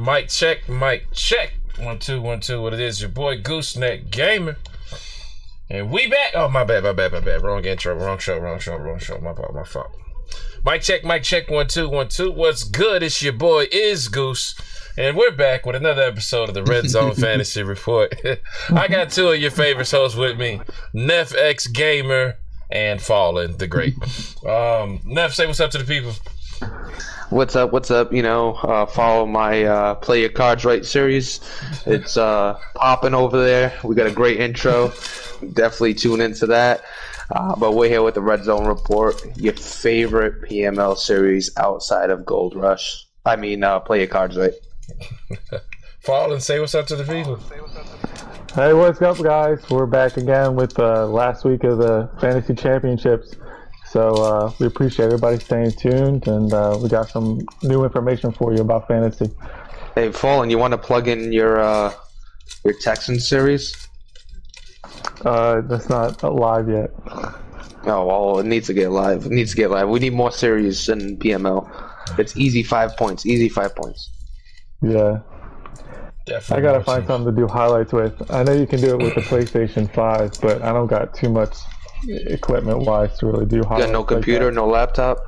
Mic check, mic check. 1 2 1 2. What it is? Your boy Gooseneck Gamer, and we back. Oh, my bad. Wrong intro, wrong show. My fault. Mic check, 1 2 1 2. What's good? It's your boy Is Goose, and we're back with another episode of the Red Zone Fantasy Report. I got two of your favorites hosts with me, Nef X Gamer and Fallen the Great. Nef, say what's up to the people. What's up? You know, follow my Play Your Cards Right series. It's popping over there. We got a great intro. Definitely tune into that. But we're here with the Red Zone Report, your favorite PML series outside of Gold Rush. Play Your Cards Right. Fallen, say what's up to the people. Hey, what's up, guys? We're back again with last week of the Fantasy Championships. So we appreciate everybody staying tuned, and we got some new information for you about fantasy. Hey, Fallen, you want to plug in your Texans series? That's not live yet. Oh, well, it needs to get live. We need more series in PML. It's easy 5 points. Yeah. Definitely. I gotta find something to do highlights with. I know you can do it with the PlayStation 5, but I don't got too much equipment-wise to really do highlights. You got no computer, like no laptop?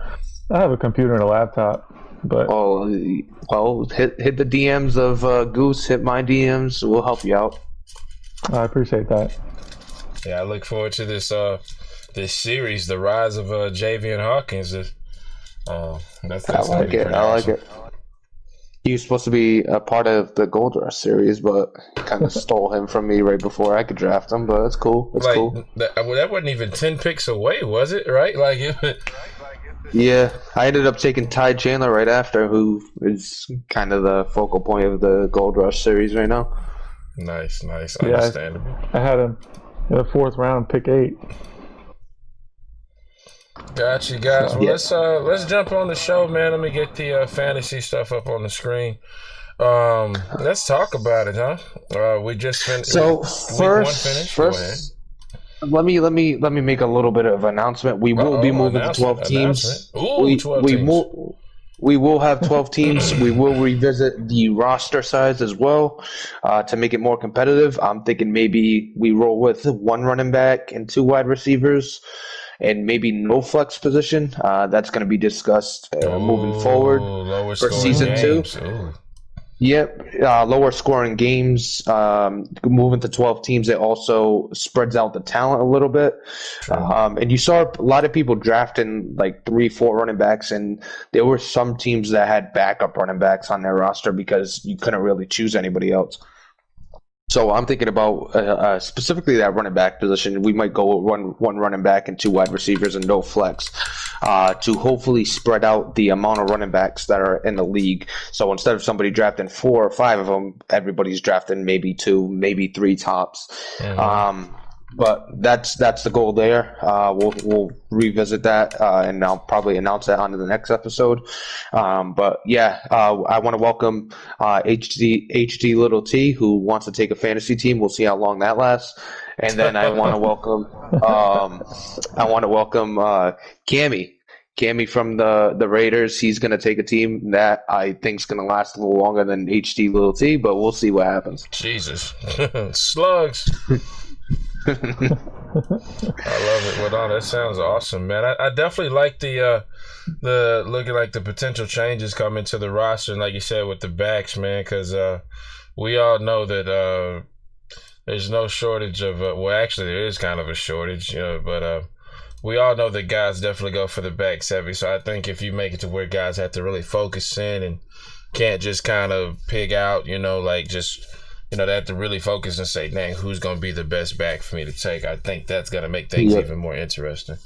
I have a computer and a laptop, but... Oh, well, hit the DMs of Goose, hit my DMs. We'll help you out. I appreciate that. Yeah, I look forward to this series, the rise of Javian Hawkins. I like it. He was supposed to be a part of the Gold Rush series, but kind of stole him from me right before I could draft him. But it's cool. It's cool. That wasn't even 10 picks away, was it? Right? Yeah, I ended up taking Ty Chandler right after, who is kind of the focal point of the Gold Rush series right now. Nice, Yeah, understandable. I had him in the 4th round, pick 8. Got you guys. Well, let's jump on the show, man. Let me get the fantasy stuff up on the screen. Let's talk about it, huh? We just finished. So first, let me make a little bit of announcement. We will be moving to 12 teams. Ooh, 12 teams. We will have 12 teams. We will revisit the roster size as well to make it more competitive. I'm thinking maybe we roll with 1 running back and 2 wide receivers, and maybe no flex position. That's going to be discussed moving forward for season games. 2. Ooh. Yep, lower scoring games. Moving to 12 teams, it also spreads out the talent a little bit. And you saw a lot of people drafting like 3-4 running backs, and there were some teams that had backup running backs on their roster because you couldn't really choose anybody else. So I'm thinking about specifically that running back position. We might go with one running back and 2 wide receivers and no flex to hopefully spread out the amount of running backs that are in the league. So instead of somebody drafting 4 or 5 of them, everybody's drafting maybe 2, maybe 3 tops. Mm-hmm. But that's the goal there. We'll revisit that, and I'll probably announce that on the next episode. But yeah, I want to welcome HD Little T, who wants to take a fantasy team. We'll see how long that lasts. And then I want to welcome Cammy from the Raiders. He's going to take a team that I think is going to last a little longer than HD Little T, but we'll see what happens. Jesus. Slugs. I love it. Well, no, that sounds awesome, man. I definitely like the looking like the potential changes coming to the roster, and like you said with the backs, man, because we all know that there's no shortage of well, actually there is kind of a shortage, but we all know that guys definitely go for the backs heavy. So I think if you make it to where guys have to really focus in and can't just kind of pig out, they have to really focus and say, dang, who's going to be the best back for me to take? I think that's going to make things even more interesting.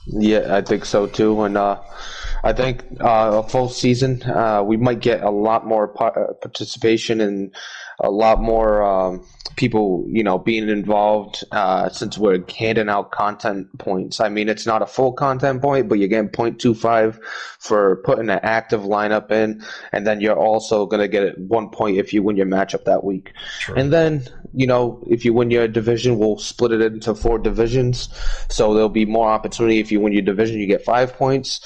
Yeah, I think so too. And I think a full season, we might get a lot more participation in a lot more people, being involved since we're handing out content points. I mean, it's not a full content point, but you're getting 0.25 for putting an active lineup in, and then you're also going to get 1 point if you win your matchup that week. True. And then, if you win your division, we'll split it into 4 divisions, so there'll be more opportunity. If you win your division, you get 5 points.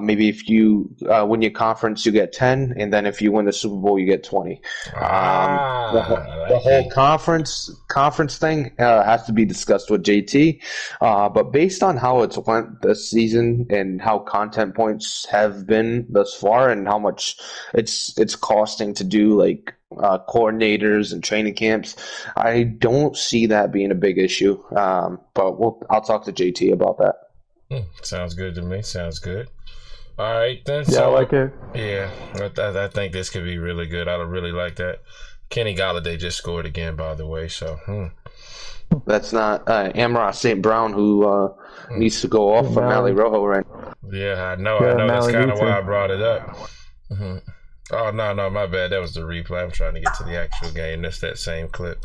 Maybe if you win your conference, you get 10, and then if you win the Super Bowl, you get 20. The whole conference thing has to be discussed with JT, but based on how it's went this season and how content points have been thus far, and how much it's costing to do like coordinators and training camps, I don't see that being a big issue. But I'll talk to JT about that. Sounds good to me. Sounds good. All right, then. Yeah, So, I like it. yeah, I think this could be really good. I really like that. Kenny Galladay just scored again, by the way. So, That's not Amara St. Brown who needs to go off for Mally Rojo right now. yeah, I know. Yeah, I know. That's Mally kind of needs why I to. brought it up. Oh, no, my bad. That was the replay. I'm trying to get to the actual game. That's that same clip.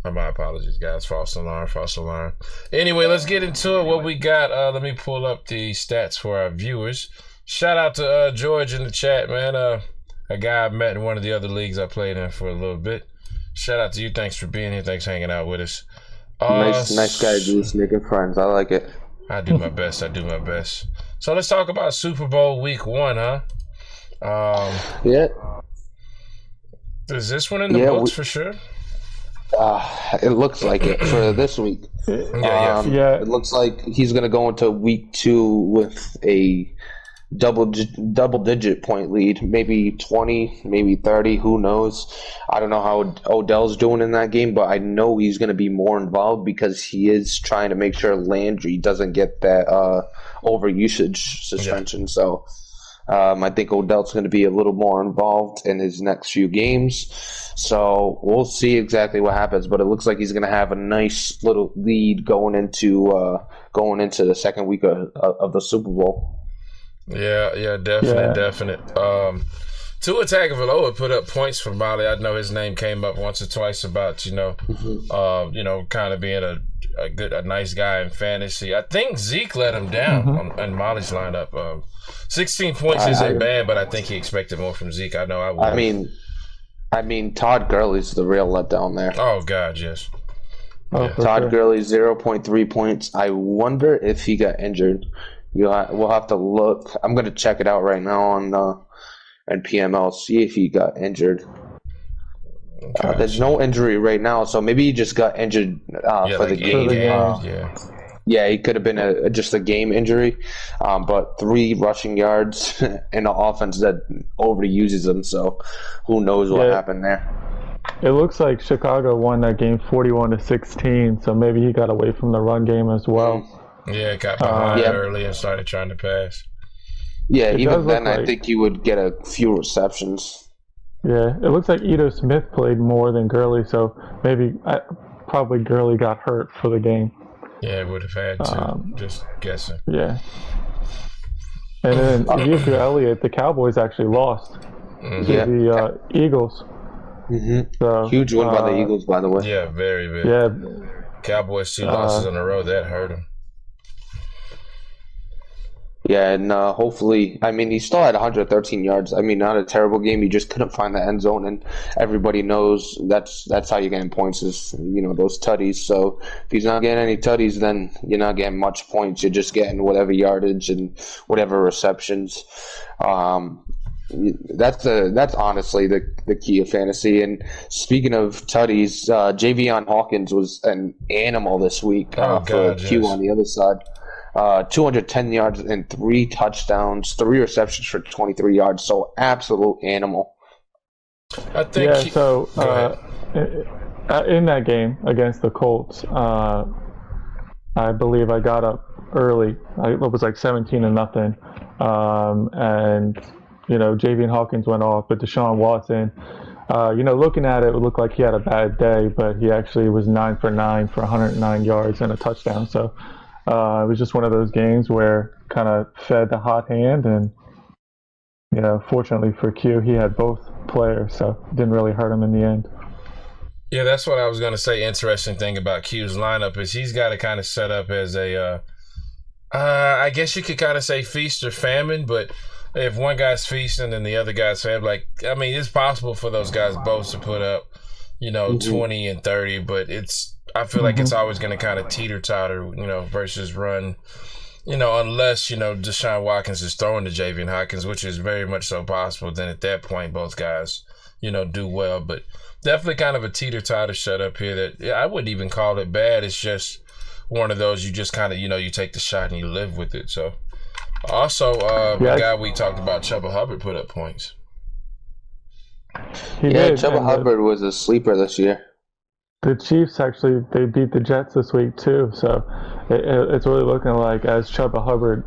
My apologies, guys. False alarm. Anyway, let's get into it. What we got? Let me pull up the stats for our viewers. Shout out to George in the chat, man. A guy I met in one of the other leagues I played in for a little bit. Shout out to you. Thanks for being here. Thanks for hanging out with us. Nice guy, Goose, making friends. I like it. I do my best. So let's talk about Super Bowl week 1, huh? Yeah. Is this one in the books for sure? It looks like it for this week. Yeah. It looks like he's going to go into week 2 with a double-digit point lead, maybe 20, maybe 30, who knows. I don't know how Odell's doing in that game, but I know he's going to be more involved because he is trying to make sure Landry doesn't get that overusage suspension. So I think Odell's going to be a little more involved in his next few games. So we'll see exactly what happens, but it looks like he's going to have a nice little lead going into the second week of the Super Bowl. Yeah, definite. Tua Tagovailoa put up points for Molly. I know his name came up once or twice about kind of being a nice guy in fantasy. I think Zeke let him down on Molly's lineup. 16 points isn't bad, but I think he expected more from Zeke. I know I would. I mean, Todd Gurley's the real letdown there. Oh God, yes. Todd Gurley 0.3 points. I wonder if he got injured. We'll have to look. I'm going to check it out right now on PML, see if he got injured. Okay. There's no injury right now, so maybe he just got injured for the game. Yeah, he could have been just a game injury, but 3 rushing yards in an offense that overuses them, so who knows what happened there. It looks like Chicago won that game 41-16, so maybe he got away from the run game as well. Yeah, got behind early and started trying to pass. Yeah, even then, I think he would get a few receptions. Yeah, it looks like Ito Smith played more than Gurley, so probably Gurley got hurt for the game. Yeah, would have had to. Just guessing. Yeah. And then Ezekiel Elliott, the Cowboys actually lost to the Eagles. So, huge win by the Eagles, by the way. Yeah, very, very. Yeah. Cowboys 2 losses in a row, that hurt him. Yeah, and hopefully, I mean, he still had 113 yards. I mean, not a terrible game. He just couldn't find the end zone, and everybody knows that's how you're getting points is, those tutties. So if he's not getting any tutties, then you're not getting much points. You're just getting whatever yardage and whatever receptions. That's honestly the key of fantasy. And speaking of tutties, Javion Hawkins was an animal this week for Q on the other side. 210 yards and 3 touchdowns, 3 receptions for 23 yards. So absolute animal. I think. Yeah. So in that game against the Colts, I believe I got up early. It was like 17-0, and Javion Hawkins went off, but Deshaun Watson. Looking at it, it looked like he had a bad day, but he actually was 9 for 9 for 109 yards and a touchdown. So. It was just one of those games where kind of fed the hot hand, and fortunately for Q, he had both players, so it didn't really hurt him in the end. Yeah, that's what I was going to say. Interesting thing about Q's lineup is he's got to kind of set up as I guess you could kind of say feast or famine, but if one guy's feasting and the other guy's famine, like, I mean, it's possible for those guys both to put up, 20 and 30, but I feel like it's always going to kind of teeter-totter, versus run, unless, Deshaun Watkins is throwing to Javian Hawkins, which is very much so possible. Then at that point, both guys, do well, but definitely kind of a teeter-totter setup here that I wouldn't even call it bad. It's just one of those you just kind of, you take the shot and you live with it. So also, the guy we talked about, Chuba Hubbard, put up points. Chuba Hubbard was a sleeper this year. The Chiefs actually, they beat the Jets this week too. So it's really looking like as Chuba Hubbard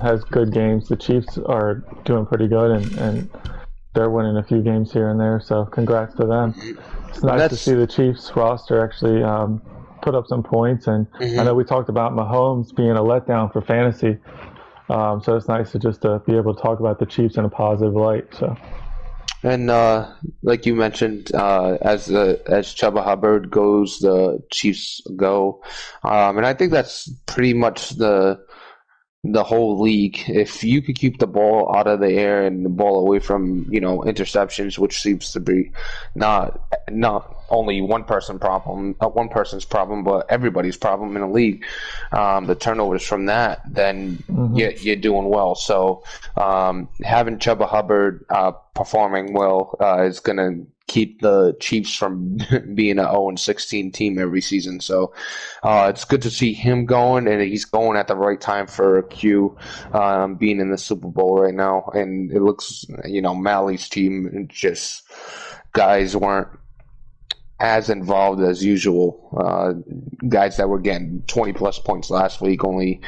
has good games, the Chiefs are doing pretty good and they're winning a few games here and there. So congrats to them. It's nice to see the Chiefs roster actually put up some points. And I know we talked about Mahomes being a letdown for fantasy. So it's nice to just be able to talk about the Chiefs in a positive light. So. And like you mentioned, as Chuba Hubbard goes, the Chiefs go, and I think that's pretty much the whole league. If you could keep the ball out of the air and the ball away from interceptions, which seems to be not only one person's problem, but everybody's problem in the league. The turnovers from that, then you're doing well. So having Chuba Hubbard performing well is going to keep the Chiefs from being an 0-16 team every season. So it's good to see him going, and he's going at the right time for Q, being in the Super Bowl right now. And it looks, Mally's team, just guys weren't as involved as usual. Guys that were getting 20-plus points last week only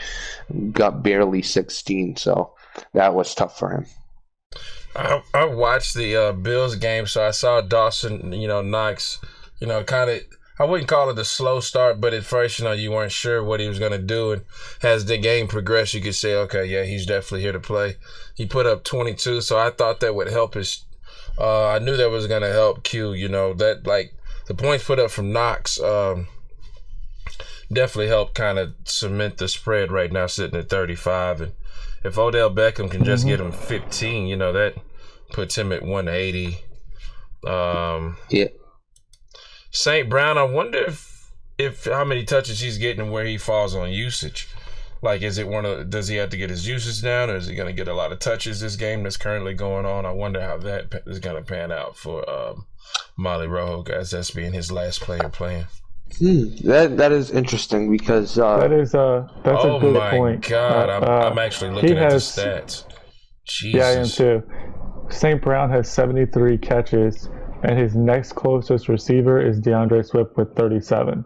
got barely 16, so that was tough for him. I watched the Bills game, so I saw Dawson, Knox, kind of, I wouldn't call it a slow start, but at first, you weren't sure what he was going to do. And as the game progressed, you could say, okay, yeah, he's definitely here to play. He put up 22, so I thought that would help his, I knew that was going to help Q, that, like, the points put up from Knox definitely helped kind of cement the spread right now, sitting at 35. And if Odell Beckham can just get him 15, that puts him at 180. Yeah. St. Brown, I wonder if how many touches he's getting and where he falls on usage. Like, does he have to get his usage down, or is he going to get a lot of touches this game that's currently going on? I wonder how that is going to pan out for Molly Rojo, guys. That's being his last player playing. That is interesting because that's a good point. Oh my God, I'm actually looking at the stats. Jesus. Yeah, I am too. St. Brown has 73 catches, and his next closest receiver is DeAndre Swift with 37.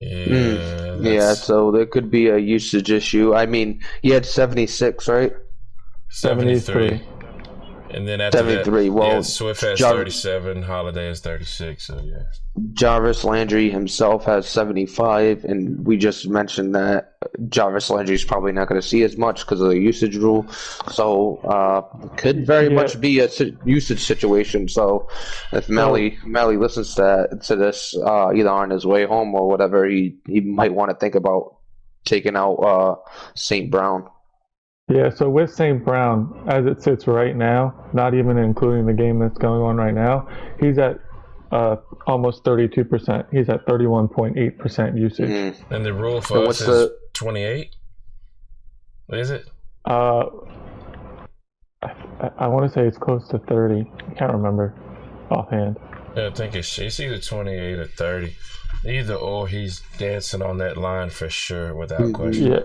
Yeah, so there could be a usage issue. I mean, he had 76, right? 73. And then after 73. Well, Swift has 37, Holiday has 36, so yeah. Jarvis Landry himself has 75, and we just mentioned that Jarvis Landry is probably not going to see as much because of the usage rule. So could very much be a usage situation. So if Mally listens to this either on his way home or whatever, he might want to think about taking out St. Brown. Yeah, so with St. Brown, as it sits right now, not even including the game that's going on right now, he's at almost 32%. He's at 31.8% usage. And the rule for us is 28? What is it? I want to say it's close to 30. I can't remember offhand. Yeah, I think it's either 28 or 30. Either or, he's dancing on that line for sure, without question.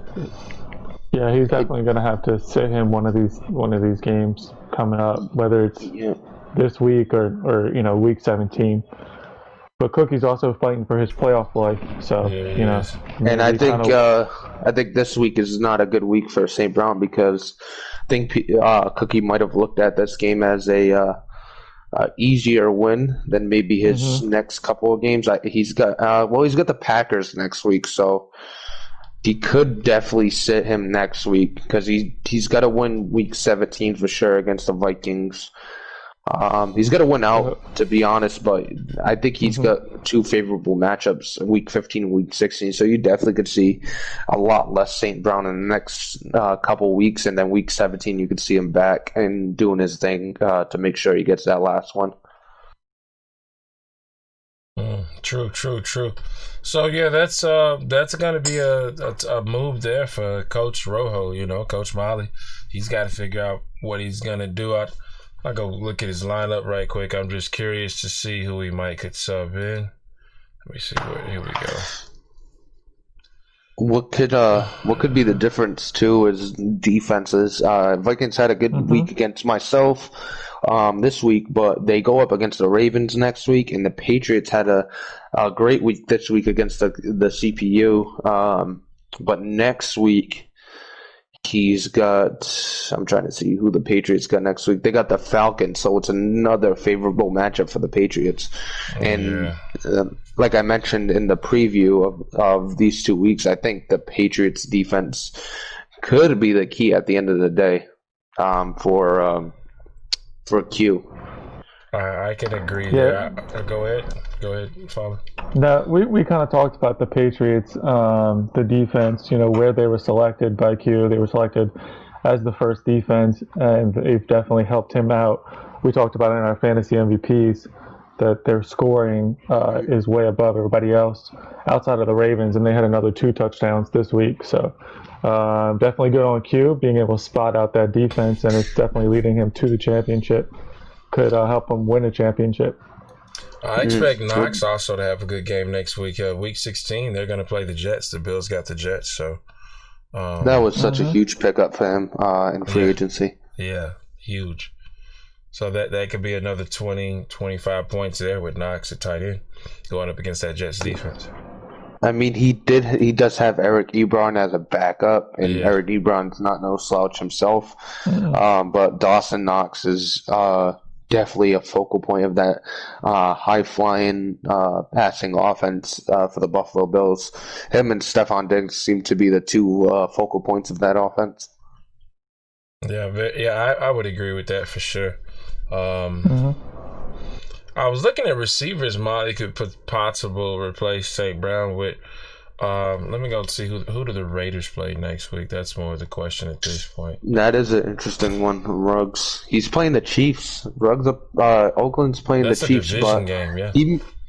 Yeah, he's definitely going to have to sit him one of these games coming up, whether it's this week or week 17. But Cookie's also fighting for his playoff life, so And I think this week is not a good week for St. Brown because I think Cookie might have looked at this game as a easier win than maybe his next couple of games. He's got the Packers next week, so he could definitely sit him next week because he's got to win week 17 for sure against the Vikings. He's going to win out, to be honest, but I think he's got two favorable matchups, Week 15 and Week 16, so you definitely could see a lot less St. Brown in the next couple weeks, and then Week 17 you could see him back and doing his thing to make sure he gets that last one. True. So yeah, that's going to be a move there for Coach Rojo. Coach Molly, he's got to figure out what he's going to do. I'll go look at his lineup right quick. I'm just curious to see who he could sub in. Let me see. Here we go. What could be the difference too is defenses. Vikings had a good week against myself this week, but they go up against the Ravens next week, and the Patriots had a great week this week against the CPU. But next week he's got. I'm trying to see who the Patriots got next week. They got the Falcons, so it's another favorable matchup for the Patriots. Like I mentioned in the preview of these 2 weeks, I think the Patriots defense could be the key at the end of the day for Q. I can agree there. Go ahead, Father. No, we kind of talked about the Patriots, the defense, where they were selected by Q. They were selected as the first defense, and they've definitely helped him out. We talked about it in our fantasy MVPs that their scoring is way above everybody else outside of the Ravens, and they had another 2 touchdowns this week. So definitely good on Q, being able to spot out that defense, and it's definitely leading him to the championship. Could help him win a championship. I expect Knox also to have a good game next week. Week 16, they're going to play the Jets. The Bills got the Jets, so that was such a huge pickup for him in free agency. Yeah, huge. So that could be another 20, 25 points there with Knox at tight end going up against that Jets defense. I mean, he does have Eric Ebron as a backup, and Eric Ebron's not no slouch himself. But Dawson Knox is definitely a focal point of that high-flying passing offense for the Buffalo Bills. Him and Stephon Diggs seem to be the 2 focal points of that offense. Yeah, I would agree with that for sure. I was looking at receivers Molly could possibly replace St. Brown with. Let me go see who do the Raiders play next week. That's more of the question at this point. That is an interesting one. Ruggs. He's playing the Chiefs. Ruggs Oakland's playing the Chiefs. That's a division game, yeah.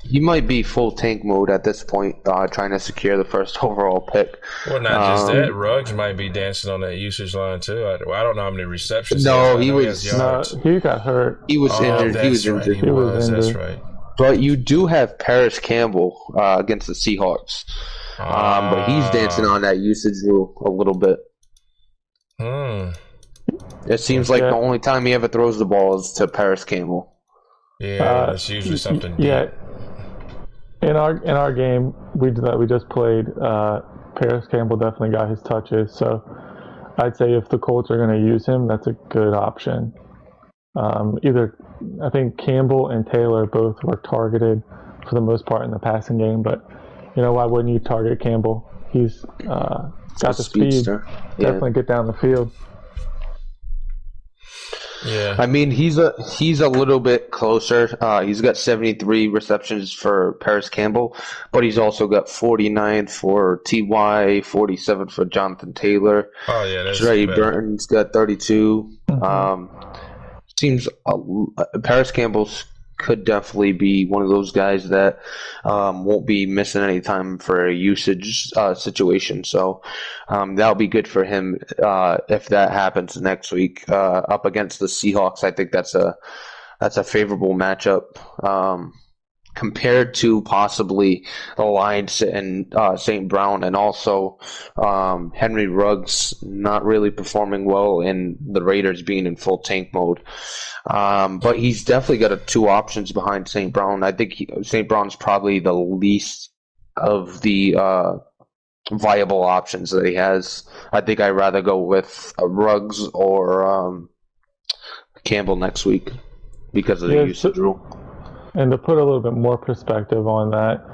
He might be full tank mode at this point, trying to secure the first overall pick. Well, not just that. Ruggs might be dancing on that usage line too. I don't know how many receptions. No, he got hurt. He was injured. He was injured. He was. That's right. But you do have Paris Campbell against the Seahawks. But he's dancing on that usage rule a little bit. It seems like the only time he ever throws the ball is to Paris Campbell. Yeah, that's usually something. Yeah. In our game we just played, Paris Campbell definitely got his touches. So I'd say if the Colts are going to use him, that's a good option. I think Campbell and Taylor both were targeted for the most part in the passing game, but why wouldn't you target Campbell? He's got the speed. Definitely get down the field. Yeah, I mean he's a little bit closer. He's got 73 receptions for Paris Campbell, but he's also got 49 for Ty, 47 for Jonathan Taylor. Oh yeah, that's Trey Burton's got 32. Seems Paris Campbell's could definitely be one of those guys that won't be missing any time for a usage situation. So that'll be good for him if that happens next week up against the Seahawks. I think that's a favorable matchup compared to possibly the Lions and St. Brown, and also Henry Ruggs not really performing well and the Raiders being in full tank mode. But he's definitely got 2 options behind St. Brown. I think St. Brown's probably the least of the viable options that he has. I think I'd rather go with Ruggs or Campbell next week because of the usage rule. And to put a little bit more perspective on that,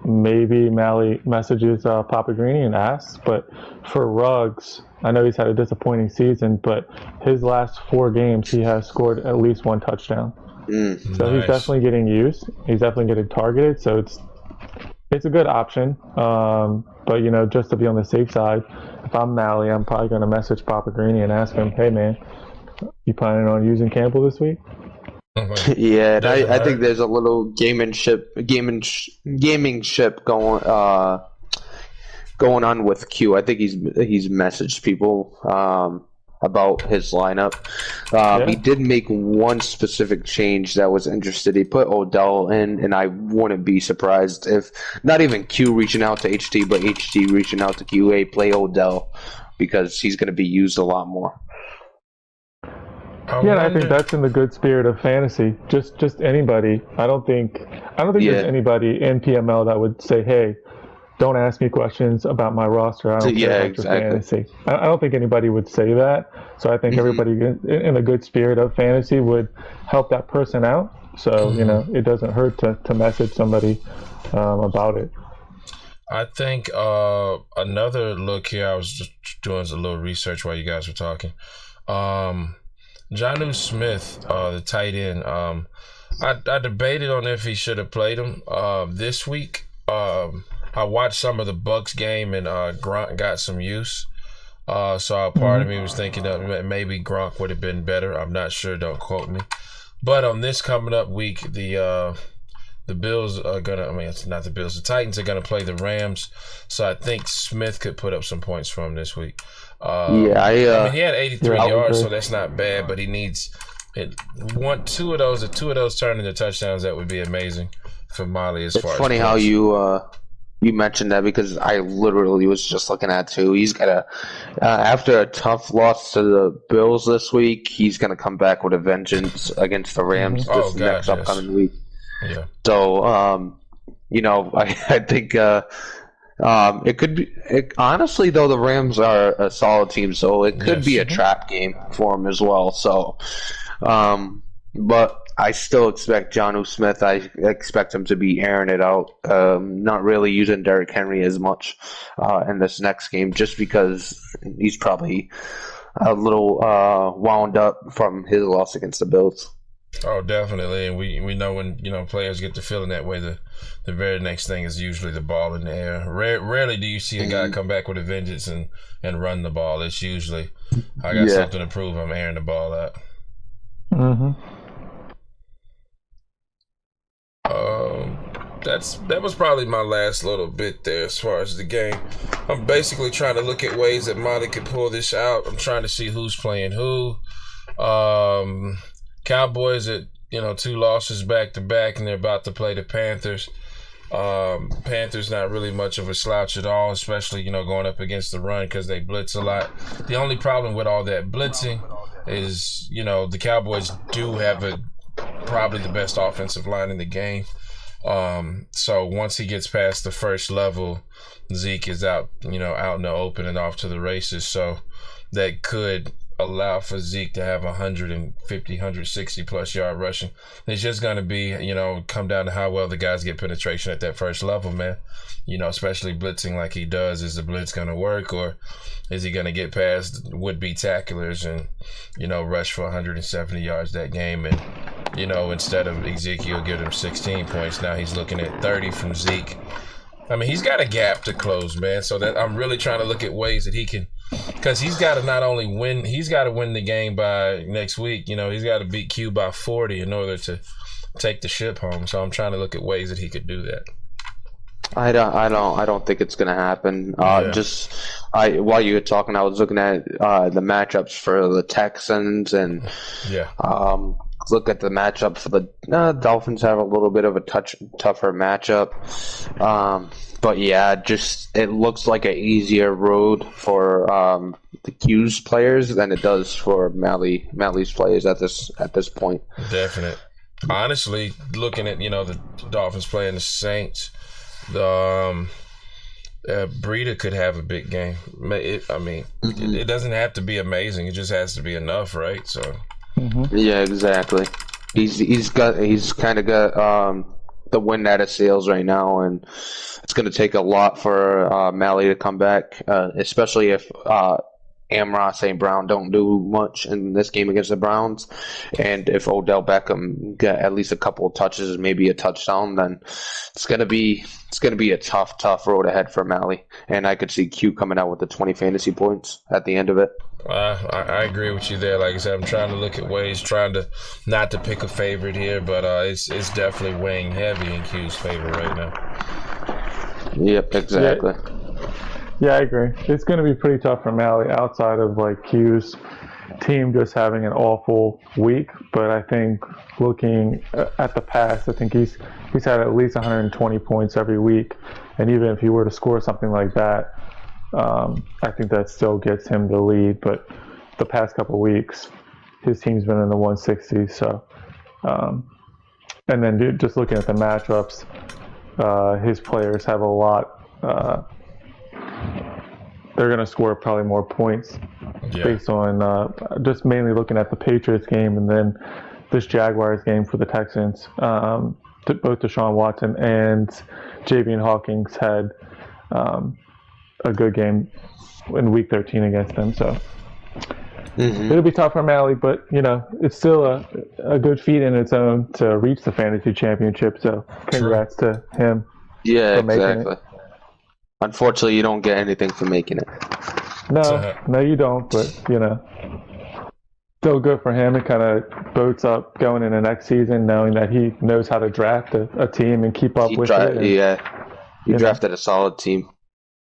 maybe Mally messages Papa Greeny and asks. But for Ruggs, I know he's had a disappointing season, but his last 4 games, he has scored at least 1 touchdown. So he's definitely getting used. He's definitely getting targeted. So it's a good option. But, you know, just to be on the safe side, if I'm Mally, I'm probably going to message Papa Greeny and ask him, hey, man, you planning on using Campbell this week? Yeah, and I think there's a little gaming ship going on with Q. I think he's messaged people about his lineup. He did make one specific change that was interesting. He put Odell in, and I wouldn't be surprised if not even Q reaching out to HT, but HT reaching out to QA, play Odell, because he's going to be used a lot more. I think that's in the good spirit of fantasy. Just anybody. I don't think there's anybody in PML that would say, hey, don't ask me questions about my roster. I don't care about your fantasy. I don't think anybody would say that. So I think everybody in a good spirit of fantasy would help that person out. So, you know, it doesn't hurt to message somebody about it. I think another look here, I was just doing a little research while you guys were talking. Jonnu Smith, the tight end, I debated on if he should have played him this week. I watched some of the Bucks game, and Gronk got some use. So a part of me was thinking that maybe Gronk would have been better. I'm not sure. Don't quote me. But on this coming up week, the Bills are gonna. I mean, it's not the Bills. The Titans are gonna play the Rams. So I think Smith could put up some points for him this week. I mean, he had 83 yards, so that's not bad. But he needs two of those turn into touchdowns. That would be amazing for Molly. It's funny how you mentioned that, because I literally was just looking at too. He's gonna after a tough loss to the Bills this week, he's gonna come back with a vengeance against the Rams next upcoming week. Yeah. So you know, I think it could be. Honestly, though, the Rams are a solid team, so it could be a trap game for him as well. So, but I still expect Jonnu Smith. I expect him to be airing it out, not really using Derrick Henry as much in this next game, just because he's probably a little wound up from his loss against the Bills. Oh, definitely, and we know when players get to feeling that way, the very next thing is usually the ball in the air. Rarely do you see a guy come back with a vengeance and run the ball. It's usually, I got something to prove. I'm airing the ball out. That was probably my last little bit there as far as the game. I'm basically trying to look at ways that Monty could pull this out. I'm trying to see who's playing who. Cowboys at 2 losses back to back, and they're about to play the Panthers. Panthers not really much of a slouch at all, especially going up against the run because they blitz a lot. The only problem with all that blitzing is the Cowboys do have probably the best offensive line in the game. So once he gets past the first level, Zeke is out in the open and off to the races. So that could allow for Zeke to have 150, 160 plus yard rushing. It's just going to be, come down to how well the guys get penetration at that first level, man. Especially blitzing like he does. Is the blitz going to work, or is he going to get past would-be tacklers and, rush for 170 yards that game? And, instead of Ezekiel giving him 16 points, now he's looking at 30 from Zeke. I mean, he's got a gap to close, man. So that I'm really trying to look at ways that he can, because he's got to not only win, he's got to win the game by next week. He's got to beat Q by 40 in order to take the ship home. So I'm trying to look at ways that he could do that. I don't think it's gonna happen. While you were talking, I was looking at the matchups for the Texans and look at the matchup for the Dolphins. Have a little bit of a tougher matchup. But yeah, it looks like an easier road for the Q's players than it does for Mally's players at this point. Definite. Honestly, looking at the Dolphins playing the Saints, Breida could have a big game. It doesn't have to be amazing. It just has to be enough, right? So. Yeah, exactly. He's kind of got the wind out of sails right now, and it's going to take a lot for Mally to come back, especially if Amon St. Brown don't do much in this game against the Browns, and if Odell Beckham get at least a couple of touches, maybe a touchdown, then it's gonna be a tough road ahead for Mally. And I could see Q coming out with the 20 fantasy points at the end of it. I agree with you there. Like I said, I'm trying to look at ways, trying to not to pick a favorite here, but it's definitely weighing heavy in Q's favor right now. Yep, exactly. Yeah, I agree. It's going to be pretty tough for Mally outside of like Q's team just having an awful week. But I think looking at the past, I think he's had at least 120 points every week. And even if he were to score something like that, I think that still gets him the lead. But the past couple of weeks, his team's been in the 160s. So, and then just looking at the matchups, his players have a lot. They're going to score probably more points based on just mainly looking at the Patriots game and then this Jaguars game for the Texans. Both Deshaun Watson and Javian Hawkins had a good game in Week 13 against them. So it'll be tough for Mally, but it's still a good feat in its own to reach the fantasy championship. So congrats to him. Yeah, for making exactly. it. Unfortunately, you don't get anything for making it. No, you don't. But still good for him. It kind of boats up going into next season, knowing that he knows how to draft a team and keep up with it. He drafted a solid team.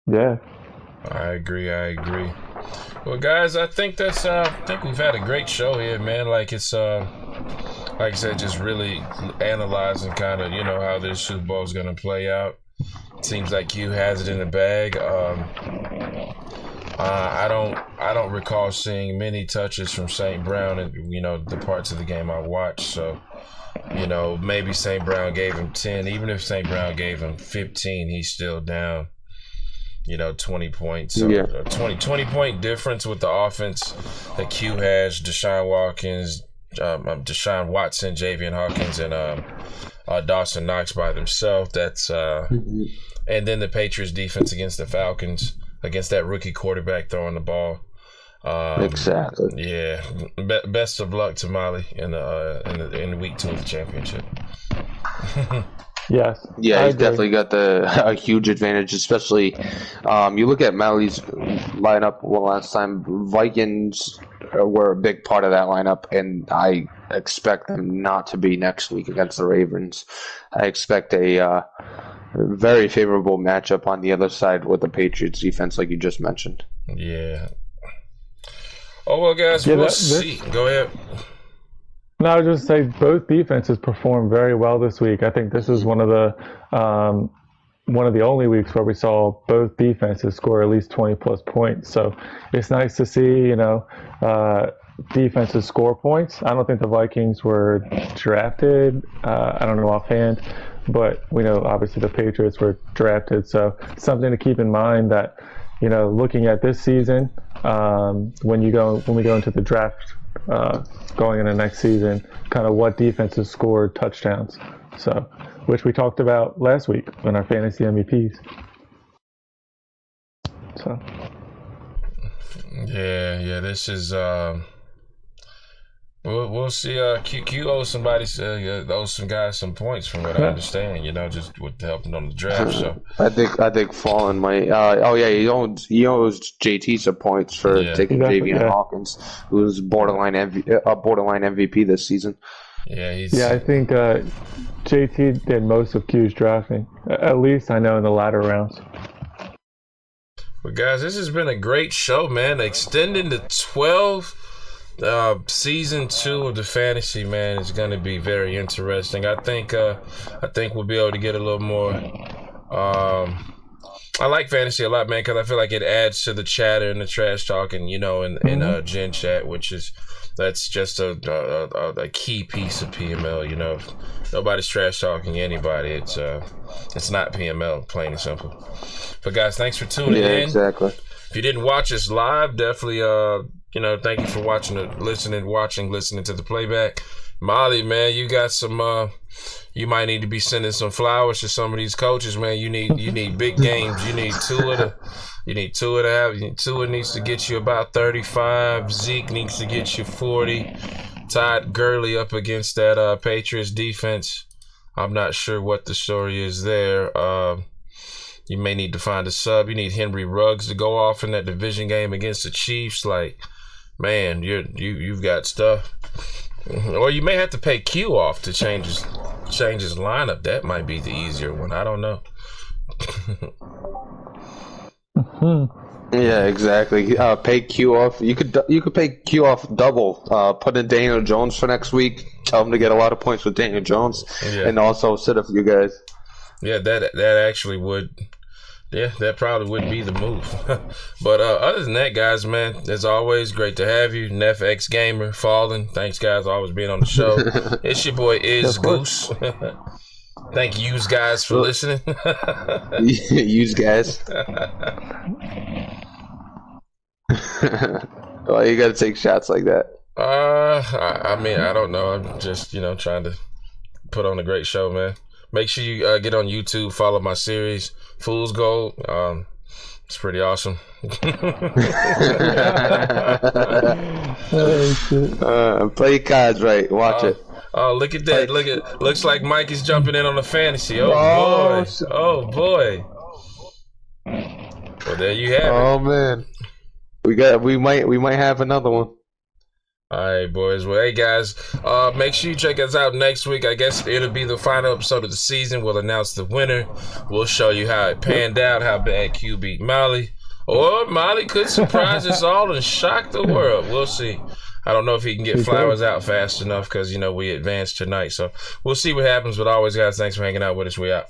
Yeah, I agree. Well, guys, I think that's. I think we've had a great show here, man. Like it's. Like I said, just really analyzing kind of how this Super Bowl is going to play out. Seems like Q has it in the bag. I don't recall seeing many touches from St. Brown in the parts of the game I watched. So maybe St. Brown gave him 10. Even if St. Brown gave him 15, he's still down 20 points. So a 20 point difference with the offense that Q has. Deshaun Watson, Javian Hawkins, and Dawson Knox by themselves. That's and then the Patriots defense against the Falcons, against that rookie quarterback throwing the ball. Exactly. Yeah. Best of luck to Mally in week 2 of the championship. Yes. Yeah, he's definitely got a huge advantage, especially you look at Mally's lineup last time. Vikings were a big part of that lineup, and I expect them not to be next week against the Ravens. I expect a very favorable matchup on the other side with the Patriots defense, like you just mentioned. Yeah. Oh, well, guys, we'll see. Go ahead. No, I would just say both defenses performed very well this week. I think this is one of the only weeks where we saw both defenses score at least 20 plus points. So it's nice to see, defenses score points. I don't think the Vikings were drafted. I don't know offhand, but we know obviously the Patriots were drafted. So something to keep in mind that, looking at this season, when we go into the draft, going into next season, kind of what defenses scored touchdowns. So, which we talked about last week in our fantasy MVPs. So. Yeah. This is. We'll see. Q owes somebody, owes some guys some points from what I understand. Just with helping on the draft. So I think Fallen might. He owes JT some points for taking Javian Hawkins, who's borderline MVP this season. Yeah, I think JT did most of Q's drafting. At least I know in the latter rounds. Well, guys, this has been a great show, man. Extending to 12. Season 2 of the fantasy, man, is going to be very interesting. I think we'll be able to get a little more. I like fantasy a lot, man, because I feel like it adds to the chatter and the trash talking, in Gen Chat, that's just a key piece of PML. Nobody's trash talking anybody. It's not PML, plain and simple. But guys, thanks for tuning in. Yeah, exactly. If you didn't watch us live, definitely thank you for listening to the playback. Molly, man, you got some. You might need to be sending some flowers to some of these coaches, man. You need big games. You need Tua to have. Tua needs to get you about 35. Zeke needs to get you 40. Todd Gurley up against that Patriots defense. I'm not sure what the story is there. You may need to find a sub. You need Henry Ruggs to go off in that division game against the Chiefs. Like, man, you've got stuff. Or you may have to pay Q off to change his lineup. That might be the easier one. I don't know. Yeah, exactly. Pay Q off. You could pay Q off double. Put in Daniel Jones for next week. Tell him to get a lot of points with Daniel Jones, and also sit up for you guys. Yeah, that actually would. Yeah, that probably would be the move. But other than that, guys, man, as always, great to have you. Neff X Gamer, Fallen. Thanks, guys, always being on the show. It's your boy, Goose. Thank you guys for listening. Use guys. Well, you got to take shots like that. I mean, I don't know. I'm just, trying to put on a great show, man. Make sure you get on YouTube, follow my series, Fool's Gold. It's pretty awesome. Play your cards right. Watch it. Oh, look at that. Looks like Mike is jumping in on the fantasy. Oh, boy. Well, there you have it. Oh, man. We might have another one. All right, boys. Well, hey, guys, make sure you check us out next week. I guess it'll be the final episode of the season. We'll announce the winner. We'll show you how it panned out, how bad Q beat Molly. Or Molly could surprise us all and shock the world. We'll see. I don't know if he can get Flowers out fast enough because, we advanced tonight. So we'll see what happens. But always, guys, thanks for hanging out with us. We out.